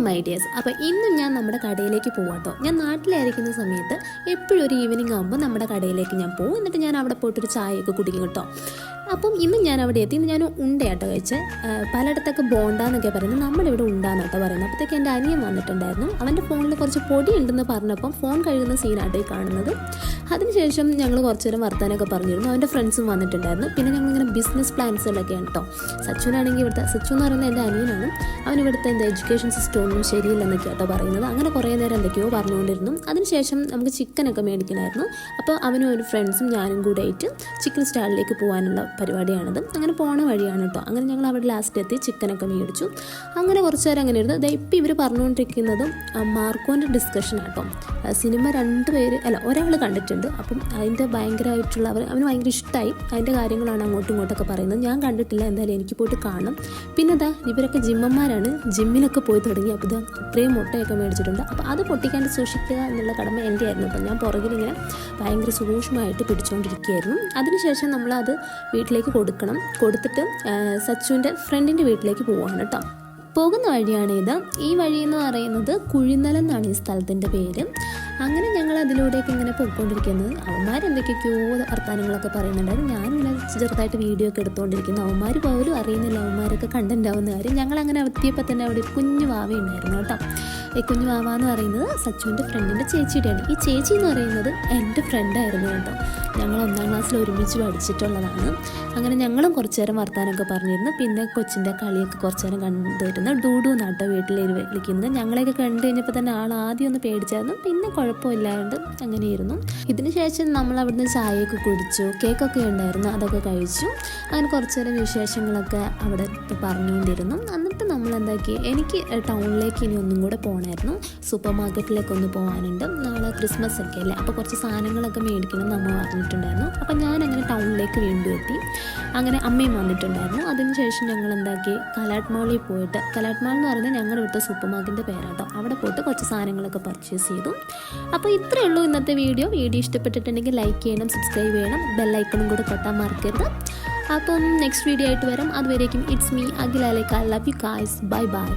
My dears, അപ്പോൾ ഇന്നും ഞാൻ നമ്മുടെ കടയിലേക്ക് പോവാട്ടോ. ഞാൻ നാട്ടിലായിരിക്കുന്ന സമയത്ത് എപ്പോഴും ഒരു ഈവനിങ് ആകുമ്പോൾ നമ്മുടെ കടയിലേക്ക് ഞാൻ പോകും. എന്നിട്ട് ഞാൻ അവിടെ പോയിട്ടൊരു ചായയൊക്കെ കുടിക്കും കേട്ടോ. അപ്പം ഇന്നും ഞാൻ അവിടെ എത്തി. ഇന്ന് ഞാൻ ഉണ്ടയാട്ടോ കഴിച്ചത്. പലയിടത്തൊക്കെ ബോണ്ടാന്നൊക്കെ പറയുന്നത്, നമ്മുടെ ഇവിടെ ഉണ്ടാന്നോട്ടോ പറയുന്നത്. അപ്പോഴത്തേക്ക് എൻ്റെ അനിയൻ വന്നിട്ടുണ്ടായിരുന്നു. അവൻ്റെ ഫോണിൽ കുറച്ച് പൊടി ഉണ്ടെന്ന് പറഞ്ഞപ്പം ഫോൺ കഴുകുന്ന സീനാട്ടോ ഈ കാണുന്നത്. അതിനുശേഷം ഞങ്ങൾ കുറച്ച് നേരം വർത്താനൊക്കെ പറഞ്ഞിരുന്നു. അവൻ്റെ ഫ്രണ്ട്സും വന്നിട്ടുണ്ടായിരുന്നു. പിന്നെ ഞങ്ങളിങ്ങനെ ബിസിനസ് പ്ലാൻസുകളൊക്കെയാണ് കേട്ടോ. സച്ചുനാണെങ്കിൽ ഇവിടുത്തെ, സച്ചു എന്ന് പറയുന്നത് എൻ്റെ അനിയനാണ്. അവൻ ഇവിടുത്തെ എന്താ എഡ്യൂക്കേഷൻ സിസ്റ്റം ഒന്നും ശരിയില്ലെന്നൊക്കെ കേട്ടോ പറയുന്നത്. അങ്ങനെ കുറേ നേരം എന്തൊക്കെയോ പറഞ്ഞുകൊണ്ടിരുന്നു. അതിനുശേഷം നമുക്ക് ചിക്കനൊക്കെ മേടിക്കണമായിരുന്നു. അപ്പോൾ അവനും ഒരു ഫ്രണ്ട്സും ഞാനും കൂടെ ആയിട്ട് ചിക്കൻ സ്റ്റാളിലേക്ക് പോകാനുള്ള പരിപാടിയാണിത്. അങ്ങനെ പോണ വഴിയാണ് കേട്ടോ. അങ്ങനെ ഞങ്ങൾ അവിടെ ലാസ്റ്റ് എത്തി ചിക്കനൊക്കെ മേടിച്ചു. അങ്ങനെ കുറച്ച് നേരം അങ്ങനെ ഇരുന്നു. ഇപ്പം ഇവർ പറഞ്ഞുകൊണ്ടിരിക്കുന്നതും മാർക്കോൻ്റെ ഡിസ്കഷൻ ആട്ടോ. സിനിമ ഒരാൾ കണ്ടിട്ടുണ്ട്. അപ്പം അതിൻ്റെ ഭയങ്കരമായിട്ടുള്ള അവന് ഭയങ്കര ഇഷ്ടമായി. അതിൻ്റെ കാര്യങ്ങളാണ് അങ്ങോട്ടും ഇങ്ങോട്ടൊക്കെ പറയുന്നത്. ഞാൻ കണ്ടിട്ടില്ല, എന്തായാലും എനിക്ക് പോയിട്ട് കാണണം. പിന്നെ ഇവരൊക്കെ ജിമ്മന്മാരാണ്, ജിമ്മിലൊക്കെ പോയി തുടങ്ങി. അപ്പോൾ ഇത്രയും മുട്ടയൊക്കെ മേടിച്ചിട്ടുണ്ട്. അപ്പോൾ അത് പൊട്ടിക്കാണ്ട് സൂക്ഷിക്കുക എന്നുള്ള കടമ എൻ്റെ ആയിരുന്നു. അപ്പം ഞാൻ പുറകിലിങ്ങനെ ഭയങ്കര സൂക്ഷ്മമായിട്ട് പിടിച്ചുകൊണ്ടിരിക്കുകയായിരുന്നു. അതിനുശേഷം നമ്മളത് വീട്ടിലേക്ക് കൊടുത്തിട്ട് സച്ചുവിൻ്റെ ഫ്രണ്ടിൻ്റെ വീട്ടിലേക്ക് പോവുകയാണ് കേട്ടോ. പോകുന്ന വഴിയാണിത്. ഈ വഴി എന്ന് പറയുന്നത് കുഴിനിലം എന്നാണ് ഈ സ്ഥലത്തിൻ്റെ പേര്. അങ്ങനെ ഞങ്ങൾ അതിലൂടെയൊക്കെ ഇങ്ങനെ പോയിക്കൊണ്ടിരിക്കുന്നത്. അവന്മാരെന്തൊക്കെയൊക്കെയോ വർത്താനങ്ങളൊക്കെ പറയുന്നുണ്ടായിരുന്നു. ഞാനിങ്ങനെ ചെറുതായിട്ട് വീഡിയോ ഒക്കെ എടുത്തുകൊണ്ടിരിക്കുന്നു. അവന്മാർ പോലും അറിയുന്നില്ല അവന്മാരൊക്കെ കണ്ടുണ്ടാവുന്ന കാര്യം. ഞങ്ങളങ്ങനെ എത്തിയപ്പോൾ തന്നെ അവിടെ ഒരു കുഞ്ഞു വാവ ഉണ്ടായിരുന്നു കേട്ടോ. ഈ കുഞ്ഞു വാവ എന്ന് പറയുന്നത് സച്ചുവിൻ്റെ ഫ്രണ്ടിൻ്റെ ചേച്ചിയുടെയാണ്. ഈ ചേച്ചി എന്ന് പറയുന്നത് എൻ്റെ ഫ്രണ്ടായിരുന്നു കേട്ടോ. ഞങ്ങൾ 1ാം ക്ലാസ്സിൽ ഒരുമിച്ച് പഠിച്ചിട്ടുള്ളതാണ്. അങ്ങനെ ഞങ്ങളും കുറച്ച് നേരം വർത്താനമൊക്കെ പറഞ്ഞിരുന്നു. പിന്നെ കൊച്ചിൻ്റെ കളിയൊക്കെ കുറച്ച് നേരം കണ്ടുവരുന്നു. ഡൂഡു നാട്ടോ വീട്ടിൽ വിളിക്കുന്നത്. ഞങ്ങളെയൊക്കെ കണ്ടു കഴിഞ്ഞപ്പോൾ തന്നെ ആൾ ആദ്യം ഒന്ന് പേടിച്ചായിരുന്നു. പിന്നെ കുഴപ്പമില്ലാണ്ട് അങ്ങനെയായിരുന്നു. ഇതിന് ശേഷം നമ്മൾ അവിടുന്ന് ചായയൊക്കെ കുടിച്ചു. കേക്കൊക്കെ ഉണ്ടായിരുന്നു, അതൊക്കെ കഴിച്ചു. അങ്ങനെ കുറച്ച് നേരം വിശേഷങ്ങളൊക്കെ അവിടെ പറഞ്ഞുകൊണ്ടിരുന്നു. എന്നിട്ട് നമ്മൾ എന്താക്കി, എനിക്ക് ടൗണിലേക്ക് ഇനി ഒന്നും കൂടെ പോകണമായിരുന്നു. സൂപ്പർ മാർക്കറ്റിലേക്ക് ഒന്ന് പോകാനുണ്ട്. നാളെ ക്രിസ്മസ് ഒക്കെ അല്ലേ, അപ്പോൾ കുറച്ച് സാധനങ്ങളൊക്കെ മേടിക്കണം എന്ന് അമ്മ പറഞ്ഞിട്ടുണ്ടായിരുന്നു. അപ്പം ഞാനങ്ങനെ ടൗണിലേക്ക് വീണ്ടും എത്തി. അങ്ങനെ അമ്മയും വന്നിട്ടുണ്ടായിരുന്നു. അതിനുശേഷം ഞങ്ങൾ എന്താക്കി, കലാട്ട് മാളിൽ പോയിട്ട്, കലാട്ട് മാൾ എന്ന് പറയുന്നത് ഞങ്ങളുടെ ഇവിടുത്തെ സൂപ്പർ മാർക്കറ്റിൻ്റെ പേരാട്ടോ. അവിടെ പോയിട്ട് കുറച്ച് സാധനങ്ങളൊക്കെ പർച്ചേസ് ചെയ്തു. അപ്പോൾ ഇത്രയേ ഉള്ളൂ ഇന്നത്തെ വീഡിയോ. ഇഷ്ടപ്പെട്ടിട്ടുണ്ടെങ്കിൽ ലൈക്ക് ചെയ്യണം, സബ്സ്ക്രൈബ് ചെയ്യണം, ബെല്ലൈക്കണും കൂടെ കൊട്ടാൻ മറക്കരുത്. അപ്പം നെക്സ്റ്റ് വീഡിയോ ആയിട്ട് വരാം. അതുവരേക്കും it's me Akhila. Love you guys. Bye bye.